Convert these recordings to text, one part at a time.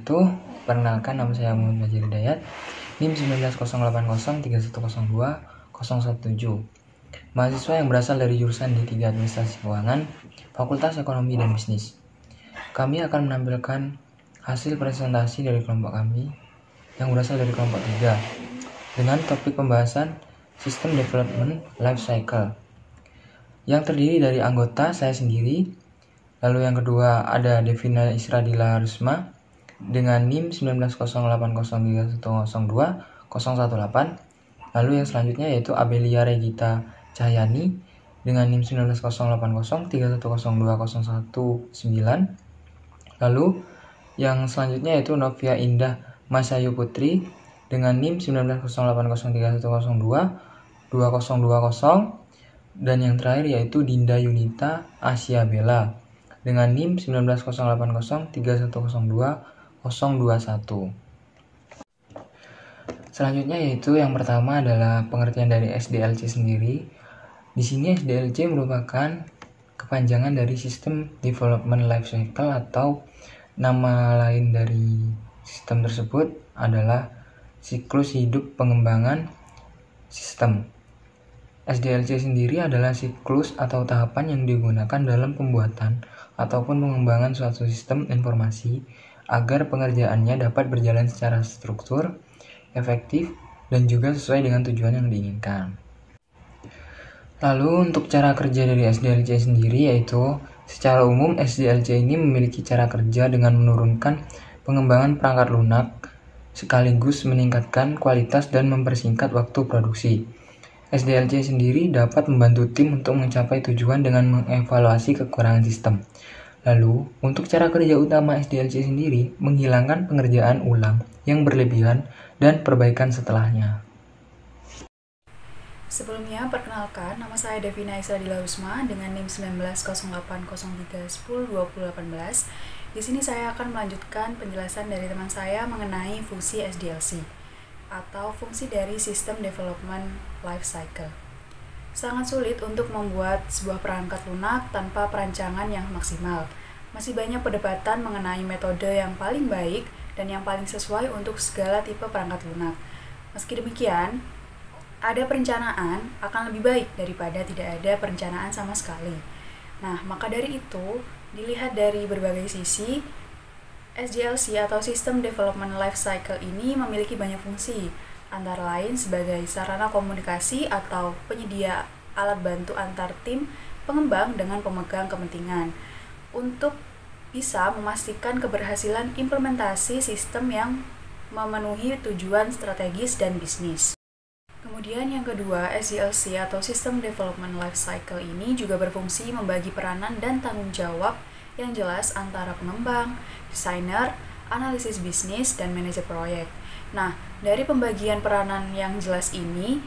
wabarakatuh. Perkenalkan, nama saya Muhammad Fajri Hidayat, NIM 19080312017, mahasiswa yang berasal dari jurusan D3 Administrasi Keuangan, Fakultas Ekonomi dan Bisnis. Kami akan menampilkan hasil presentasi dari kelompok kami yang berasal dari kelompok 3 dengan topik pembahasan System Development Life Cycle yang terdiri dari anggota saya sendiri. Lalu yang kedua ada Devina Isradila Rusma dengan NIM 1908031020018. Lalu yang selanjutnya yaitu Abelia Regita Cahyani dengan NIM 1908031020019. Lalu yang selanjutnya yaitu Novia Indah Masayu Putri dengan NIM 1908031022020. Dan yang terakhir yaitu Dinda Yunita Asia Bella dengan NIM 1908031020021. Selanjutnya yaitu yang pertama adalah pengertian dari SDLC sendiri. Di sini SDLC merupakan kepanjangan dari System Development Life Cycle, atau nama lain dari sistem tersebut adalah siklus hidup pengembangan sistem. SDLC sendiri adalah siklus atau tahapan yang digunakan dalam pembuatan ataupun pengembangan suatu sistem informasi agar pengerjaannya dapat berjalan secara struktur, efektif, dan juga sesuai dengan tujuan yang diinginkan. Lalu untuk cara kerja dari SDLC sendiri yaitu secara umum SDLC ini memiliki cara kerja dengan menurunkan pengembangan perangkat lunak sekaligus meningkatkan kualitas dan mempersingkat waktu produksi. SDLC sendiri dapat membantu tim untuk mencapai tujuan dengan mengevaluasi kekurangan sistem. Lalu, untuk cara kerja utama SDLC sendiri, menghilangkan pengerjaan ulang yang berlebihan dan perbaikan setelahnya. Sebelumnya, perkenalkan, nama saya Devina Isradila Rusma dengan NIM 1908031022018. Di sini saya akan melanjutkan penjelasan dari teman saya mengenai fungsi SDLC atau fungsi dari System Development Life Cycle. Sangat sulit untuk membuat sebuah perangkat lunak tanpa perancangan yang maksimal. Masih banyak perdebatan mengenai metode yang paling baik dan yang paling sesuai untuk segala tipe perangkat lunak. Meski demikian, ada perencanaan akan lebih baik daripada tidak ada perencanaan sama sekali. Nah, maka dari itu, dilihat dari berbagai sisi, SDLC atau System Development Life Cycle ini memiliki banyak fungsi, antara lain sebagai sarana komunikasi atau penyedia alat bantu antar tim pengembang dengan pemegang kepentingan untuk bisa memastikan keberhasilan implementasi sistem yang memenuhi tujuan strategis dan bisnis. Kemudian yang kedua, SDLC atau System Development Life Cycle ini juga berfungsi membagi peranan dan tanggung jawab yang jelas antara pengembang, desainer, analisis bisnis, dan manajer proyek. Nah, dari pembagian peranan yang jelas ini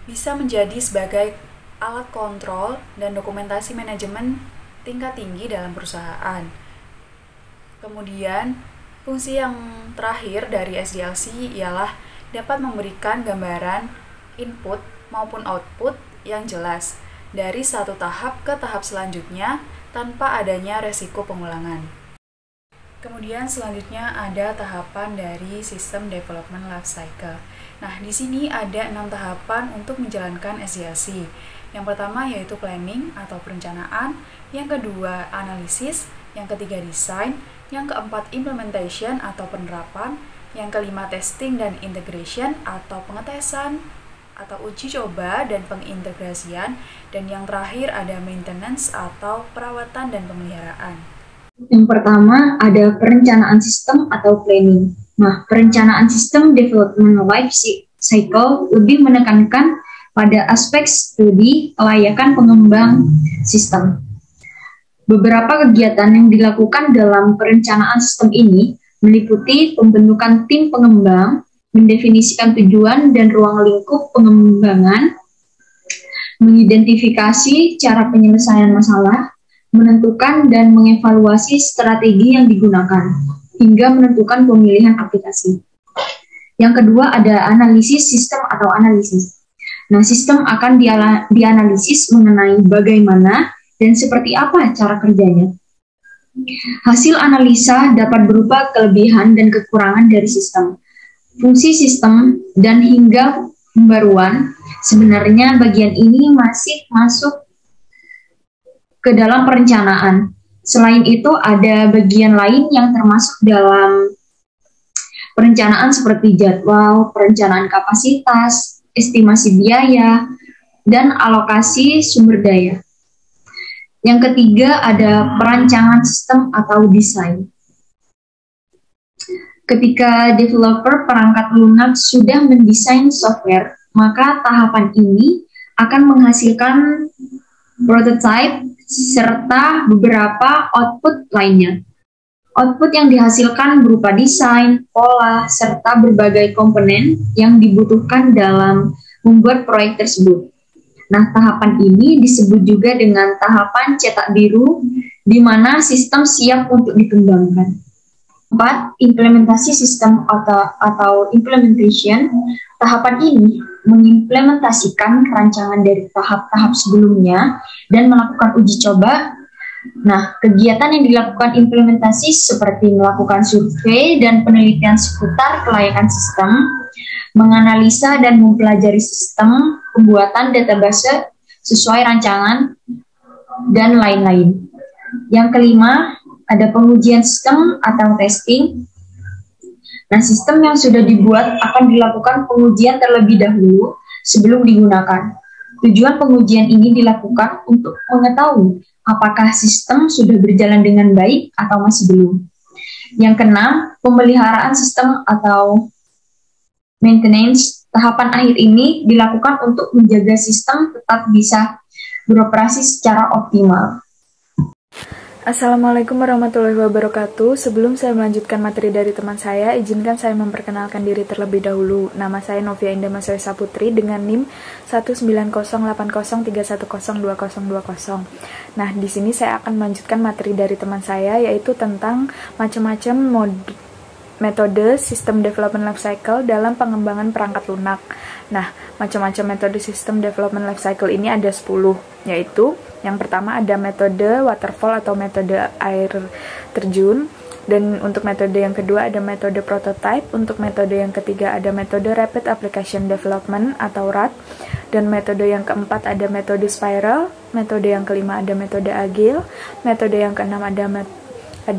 bisa menjadi sebagai alat kontrol dan dokumentasi manajemen tingkat tinggi dalam perusahaan. Kemudian, fungsi yang terakhir dari SDLC ialah dapat memberikan gambaran input maupun output yang jelas dari satu tahap ke tahap selanjutnya tanpa adanya resiko pengulangan. Kemudian selanjutnya ada tahapan dari System Development Life Cycle. Nah, di sini ada 6 tahapan untuk menjalankan SDLC. Yang pertama yaitu planning atau perencanaan, yang kedua analisis, yang ketiga design, yang keempat implementation atau penerapan, yang kelima testing dan integration atau pengetesan atau uji coba dan pengintegrasian, dan yang terakhir ada maintenance atau perawatan dan pemeliharaan. Yang pertama ada perencanaan sistem atau planning. Nah, perencanaan sistem development life cycle lebih menekankan pada aspek studi kelayakan pengembang sistem. Beberapa kegiatan yang dilakukan dalam perencanaan sistem ini meliputi pembentukan tim pengembang, mendefinisikan tujuan dan ruang lingkup pengembangan, mengidentifikasi cara penyelesaian masalah, menentukan dan mengevaluasi strategi yang digunakan, hingga menentukan pemilihan aplikasi. Yang kedua ada analisis sistem atau analisis. Nah, sistem akan dianalisis mengenai bagaimana dan seperti apa cara kerjanya. Hasil analisa dapat berupa kelebihan dan kekurangan dari sistem, fungsi sistem, dan hingga pembaruan. Sebenarnya bagian ini masih masuk ke dalam perencanaan. Selain itu, ada bagian lain yang termasuk dalam perencanaan seperti jadwal, perencanaan kapasitas, estimasi biaya, dan alokasi sumber daya. Yang ketiga ada perancangan sistem atau desain. Ketika developer perangkat lunak sudah mendesain software, maka tahapan ini akan menghasilkan prototype serta beberapa output lainnya. Output yang dihasilkan berupa desain, pola, serta berbagai komponen yang dibutuhkan dalam membuat proyek tersebut. Nah, tahapan ini disebut juga dengan tahapan cetak biru, di mana sistem siap untuk dikembangkan. 4. Implementasi sistem atau implementation. Tahapan ini mengimplementasikan rancangan dari tahap-tahap sebelumnya dan melakukan uji coba. Nah, kegiatan yang dilakukan implementasi seperti melakukan survei dan penelitian seputar kelayakan sistem, menganalisa dan mempelajari sistem, pembuatan database sesuai rancangan, dan lain-lain. Yang kelima, ada pengujian sistem atau testing. Nah, sistem yang sudah dibuat akan dilakukan pengujian terlebih dahulu sebelum digunakan. Tujuan pengujian ini dilakukan untuk mengetahui apakah sistem sudah berjalan dengan baik atau masih belum. Yang keenam, pemeliharaan sistem atau maintenance. Tahapan akhir ini dilakukan untuk menjaga sistem tetap bisa beroperasi secara optimal. Assalamualaikum warahmatullahi wabarakatuh. Sebelum saya melanjutkan materi dari teman saya, izinkan saya memperkenalkan diri terlebih dahulu. Nama saya Novia Indah Maswesa Putri dengan NIM 1908031020020. Nah, di sini saya akan melanjutkan materi dari teman saya, yaitu tentang macam-macam metode sistem development lifecycle dalam pengembangan perangkat lunak. Nah, macam-macam metode sistem development lifecycle ini ada 10, yaitu yang pertama ada metode waterfall atau metode air terjun, dan untuk metode yang kedua ada metode prototype, untuk metode yang ketiga ada metode rapid application development atau RAD, dan metode yang keempat ada metode spiral, metode yang kelima ada metode agile, metode yang keenam ada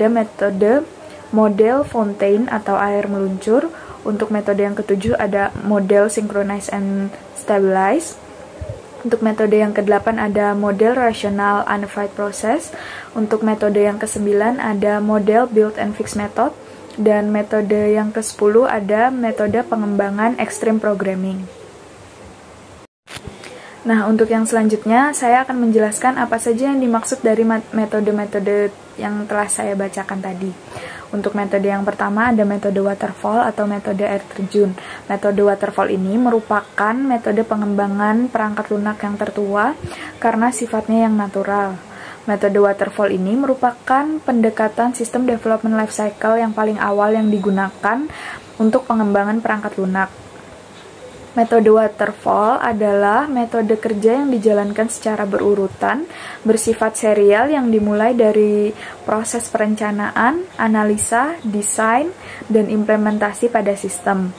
metode model fountain atau air meluncur, untuk metode yang ketujuh ada model synchronize and stabilize. Untuk metode yang ke-8 ada model rational unified process. Untuk metode yang ke-9 ada model build and fix method. Dan metode yang ke-10 ada metode pengembangan extreme programming. Nah, untuk yang selanjutnya saya akan menjelaskan apa saja yang dimaksud dari metode-metode yang telah saya bacakan tadi. Untuk metode yang pertama ada metode waterfall atau metode air terjun. Metode waterfall ini merupakan metode pengembangan perangkat lunak yang tertua karena sifatnya yang natural. Metode waterfall ini merupakan pendekatan sistem development life cycle yang paling awal yang digunakan untuk pengembangan perangkat lunak. Metode waterfall adalah metode kerja yang dijalankan secara berurutan, bersifat serial yang dimulai dari proses perencanaan, analisa, desain, dan implementasi pada sistem.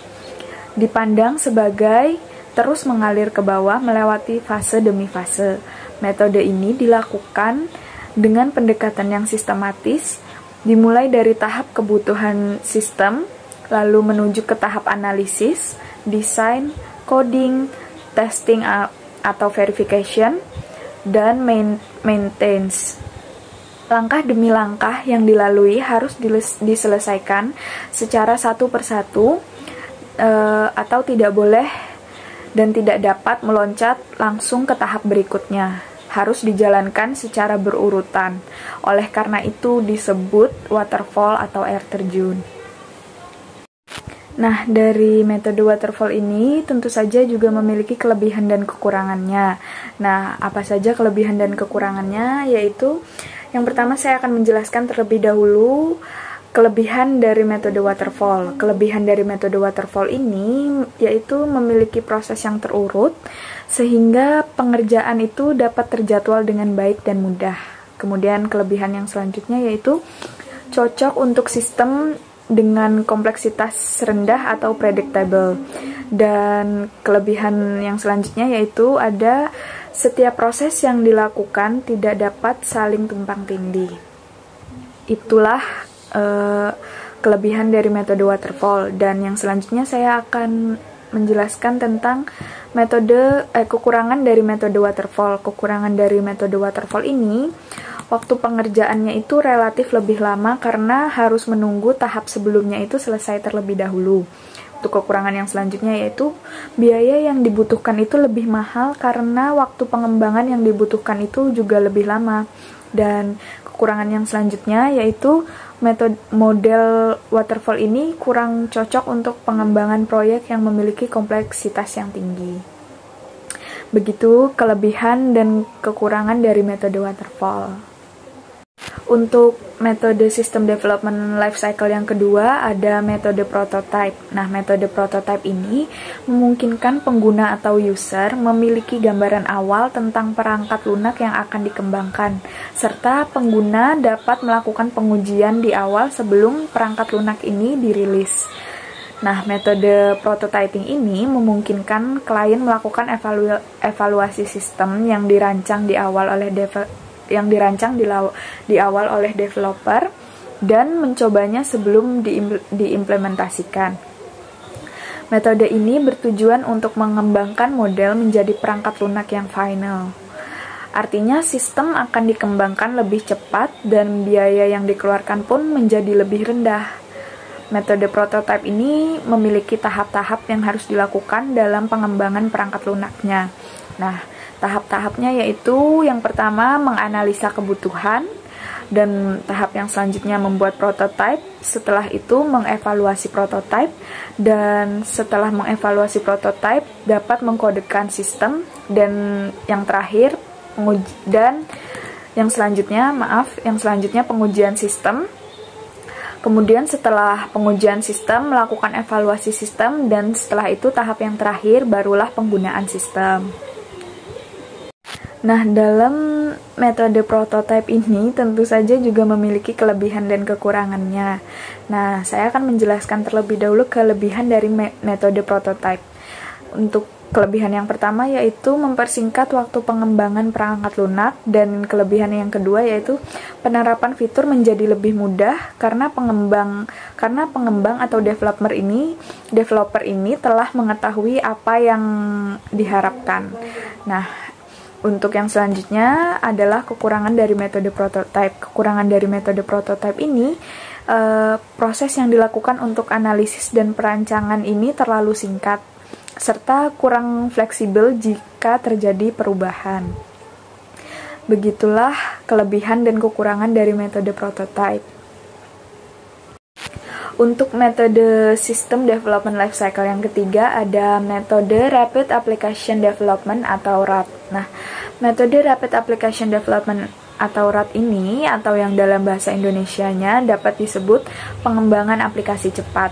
Dipandang sebagai terus mengalir ke bawah melewati fase demi fase. Metode ini dilakukan dengan pendekatan yang sistematis, dimulai dari tahap kebutuhan sistem, lalu menuju ke tahap analisis, desain, coding, testing atau verification, dan maintenance. Langkah demi langkah yang dilalui harus diselesaikan secara satu persatu atau tidak boleh dan tidak dapat meloncat langsung ke tahap berikutnya. Harus dijalankan secara berurutan. Oleh karena itu disebut waterfall atau air terjun. Nah, dari metode waterfall ini tentu saja juga memiliki kelebihan dan kekurangannya. Nah, apa saja kelebihan dan kekurangannya? Yaitu, yang pertama saya akan menjelaskan terlebih dahulu kelebihan dari metode waterfall. Kelebihan dari metode waterfall ini yaitu memiliki proses yang terurut, sehingga pengerjaan itu dapat terjadwal dengan baik dan mudah. Kemudian kelebihan yang selanjutnya yaitu cocok untuk sistem dengan kompleksitas rendah atau predictable. Dan kelebihan yang selanjutnya yaitu ada setiap proses yang dilakukan tidak dapat saling tumpang tindih. Itulah kelebihan dari metode waterfall. Dan yang selanjutnya saya akan menjelaskan tentang kekurangan dari metode waterfall. Kekurangan dari metode waterfall ini, waktu pengerjaannya itu relatif lebih lama karena harus menunggu tahap sebelumnya itu selesai terlebih dahulu. Untuk kekurangan yang selanjutnya yaitu biaya yang dibutuhkan itu lebih mahal karena waktu pengembangan yang dibutuhkan itu juga lebih lama. Dan kekurangan yang selanjutnya yaitu model waterfall ini kurang cocok untuk pengembangan proyek yang memiliki kompleksitas yang tinggi. Begitu kelebihan dan kekurangan dari metode waterfall. Untuk metode System Development Lifecycle yang kedua ada metode prototype. Nah, metode prototype ini memungkinkan pengguna atau user memiliki gambaran awal tentang perangkat lunak yang akan dikembangkan, serta pengguna dapat melakukan pengujian di awal sebelum perangkat lunak ini dirilis. Nah, metode prototyping ini memungkinkan klien melakukan evaluasi sistem yang dirancang di awal oleh developer dan mencobanya sebelum diimplementasikan. Metode ini bertujuan untuk mengembangkan model menjadi perangkat lunak yang final. Artinya sistem akan dikembangkan lebih cepat dan biaya yang dikeluarkan pun menjadi lebih rendah. Metode prototype ini memiliki tahap-tahap yang harus dilakukan dalam pengembangan perangkat lunaknya. Nah, tahap-tahapnya yaitu yang pertama menganalisa kebutuhan, dan tahap yang selanjutnya membuat prototype, setelah itu mengevaluasi prototype, dan setelah mengevaluasi prototype dapat mengkodekan sistem, dan yang terakhir yang selanjutnya pengujian sistem. Kemudian setelah pengujian sistem melakukan evaluasi sistem, dan setelah itu tahap yang terakhir barulah penggunaan sistem. Nah, dalam metode prototype ini tentu saja juga memiliki kelebihan dan kekurangannya. Nah, saya akan menjelaskan terlebih dahulu kelebihan dari metode prototype. Untuk kelebihan yang pertama yaitu mempersingkat waktu pengembangan perangkat lunak, dan kelebihan yang kedua yaitu penerapan fitur menjadi lebih mudah karena pengembang atau developer ini telah mengetahui apa yang diharapkan. Nah, untuk yang selanjutnya adalah kekurangan dari metode prototype. Kekurangan dari metode prototype ini, proses yang dilakukan untuk analisis dan perancangan ini terlalu singkat, serta kurang fleksibel jika terjadi perubahan. Begitulah kelebihan dan kekurangan dari metode prototype. Untuk metode System Development Lifecycle yang ketiga ada metode Rapid Application Development atau RAD. Nah, metode Rapid Application Development atau RAD ini, atau yang dalam bahasa Indonesianya dapat disebut pengembangan aplikasi cepat.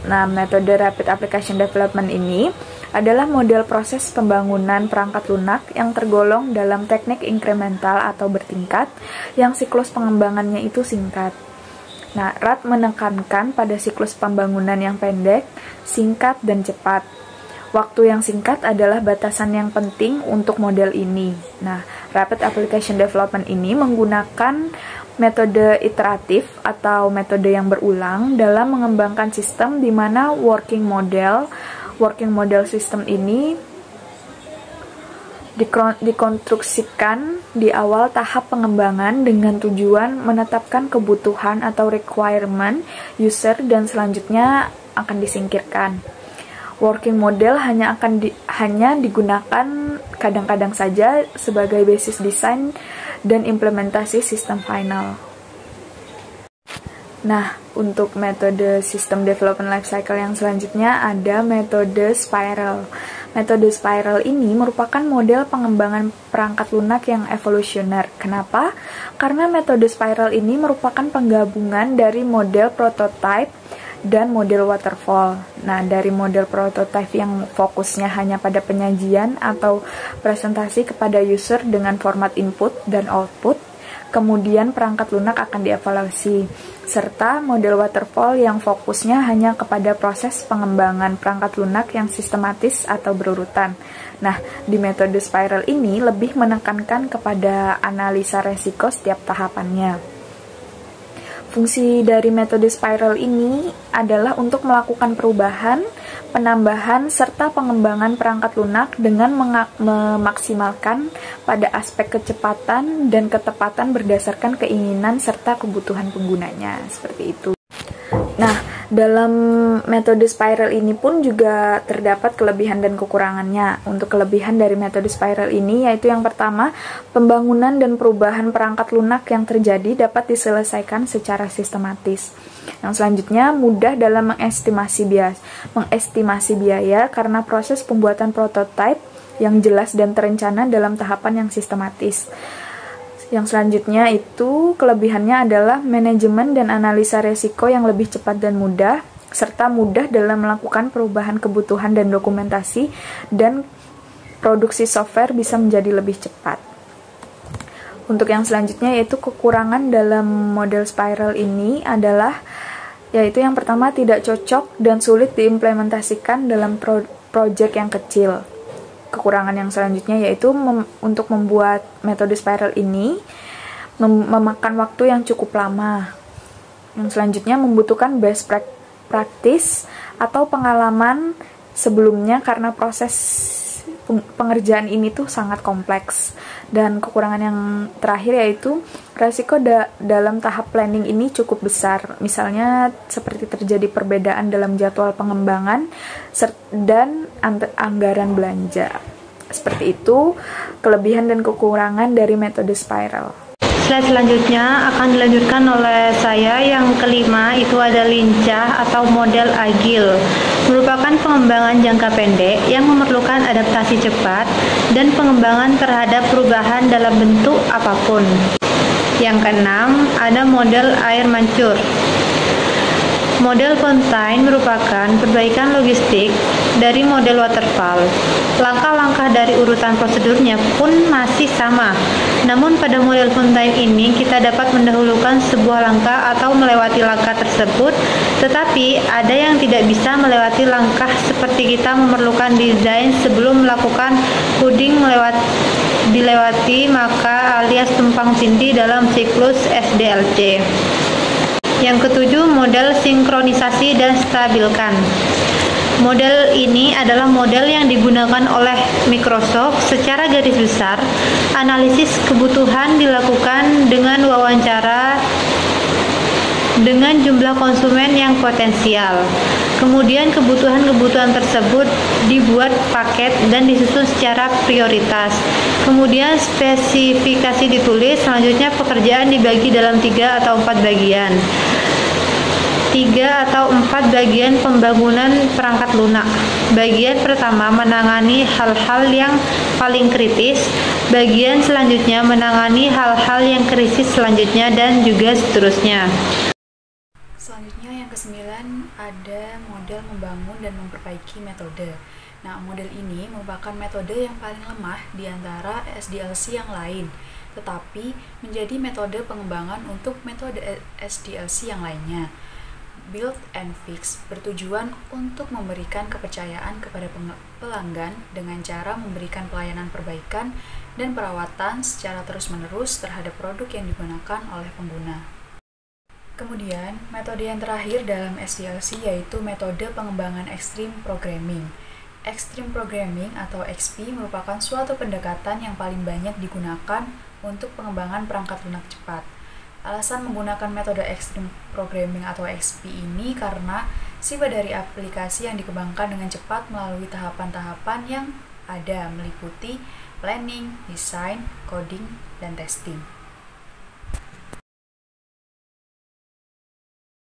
Nah, metode Rapid Application Development ini adalah model proses pembangunan perangkat lunak yang tergolong dalam teknik inkremental atau bertingkat yang siklus pengembangannya itu singkat. Nah, RAD menekankan pada siklus pembangunan yang pendek, singkat, dan cepat. Waktu yang singkat adalah batasan yang penting untuk model ini. Nah, Rapid Application Development ini menggunakan metode iteratif atau metode yang berulang dalam mengembangkan sistem di mana working model sistem ini dikonstruksikan di awal tahap pengembangan dengan tujuan menetapkan kebutuhan atau requirement user dan selanjutnya akan disingkirkan. Working model hanya digunakan kadang-kadang saja sebagai basis desain dan implementasi sistem final. Nah, untuk metode System Development Lifecycle yang selanjutnya ada metode spiral. Metode spiral ini merupakan model pengembangan perangkat lunak yang evolusioner. Kenapa? Karena metode spiral ini merupakan penggabungan dari model prototype dan model waterfall. Nah, dari model prototype yang fokusnya hanya pada penyajian atau presentasi kepada user dengan format input dan output, kemudian perangkat lunak akan dievaluasi, serta model waterfall yang fokusnya hanya kepada proses pengembangan perangkat lunak yang sistematis atau berurutan. Nah, di metode spiral ini lebih menekankan kepada analisa resiko setiap tahapannya. Fungsi dari metode spiral ini adalah untuk melakukan perubahan, penambahan, serta pengembangan perangkat lunak dengan memaksimalkan pada aspek kecepatan dan ketepatan berdasarkan keinginan serta kebutuhan penggunanya, seperti itu. Nah, dalam metode spiral ini pun juga terdapat kelebihan dan kekurangannya. Untuk kelebihan dari metode spiral ini yaitu yang pertama, pembangunan dan perubahan perangkat lunak yang terjadi dapat diselesaikan secara sistematis. Yang selanjutnya, mudah dalam mengestimasi biaya karena proses pembuatan prototipe yang jelas dan terencana dalam tahapan yang sistematis. Yang selanjutnya itu kelebihannya adalah manajemen dan analisa resiko yang lebih cepat dan mudah, serta mudah dalam melakukan perubahan kebutuhan dan dokumentasi, dan produksi software bisa menjadi lebih cepat. Untuk yang selanjutnya yaitu kekurangan dalam model spiral ini adalah yaitu yang pertama tidak cocok dan sulit diimplementasikan dalam proyek yang kecil. Kekurangan yang selanjutnya yaitu untuk membuat metode spiral ini memakan waktu yang cukup lama. Yang selanjutnya membutuhkan best practice atau pengalaman sebelumnya karena proses pengerjaan ini tuh sangat kompleks. Dan kekurangan yang terakhir yaitu resiko dalam tahap planning ini cukup besar. Misalnya seperti terjadi perbedaan dalam jadwal pengembangan dan anggaran belanja. Seperti itu kelebihan dan kekurangan dari metode spiral. Slide selanjutnya akan dilanjutkan oleh saya. Yang kelima itu ada lincah atau model agile, merupakan pengembangan jangka pendek yang memerlukan adaptasi cepat dan pengembangan terhadap perubahan dalam bentuk apapun. Yang keenam ada model air mancur. Model Fontaine merupakan perbaikan logistik dari model waterfall. Langkah-langkah dari urutan prosedurnya pun masih sama. Namun pada model Fontaine ini kita dapat mendahulukan sebuah langkah atau melewati langkah tersebut, tetapi ada yang tidak bisa melewati langkah seperti kita memerlukan desain sebelum melakukan coding dilewati maka alias tumpang tindih dalam siklus SDLC. Yang ketujuh, model sinkronisasi dan stabilkan. Model ini adalah model yang digunakan oleh Microsoft. Secara garis besar, analisis kebutuhan dilakukan dengan wawancara dengan jumlah konsumen yang potensial. Kemudian kebutuhan-kebutuhan tersebut dibuat paket dan disusun secara prioritas. Kemudian spesifikasi ditulis, selanjutnya pekerjaan dibagi dalam 3 atau 4 bagian. 3 atau 4 bagian pembangunan perangkat lunak. Bagian pertama menangani hal-hal yang paling kritis, bagian selanjutnya menangani hal-hal yang krisis selanjutnya, dan juga seterusnya. Selanjutnya yang kesembilan ada model membangun dan memperbaiki metode. Nah, model ini merupakan metode yang paling lemah di antara SDLC yang lain, tetapi menjadi metode pengembangan untuk metode SDLC yang lainnya. Build and fix bertujuan untuk memberikan kepercayaan kepada pelanggan dengan cara memberikan pelayanan perbaikan dan perawatan secara terus-menerus terhadap produk yang digunakan oleh pengguna. Kemudian, metode yang terakhir dalam SDLC yaitu metode pengembangan Extreme Programming. Extreme Programming atau XP merupakan suatu pendekatan yang paling banyak digunakan untuk pengembangan perangkat lunak cepat. Alasan menggunakan metode Extreme Programming atau XP ini karena sifat dari aplikasi yang dikembangkan dengan cepat melalui tahapan-tahapan yang ada meliputi planning, design, coding, dan testing.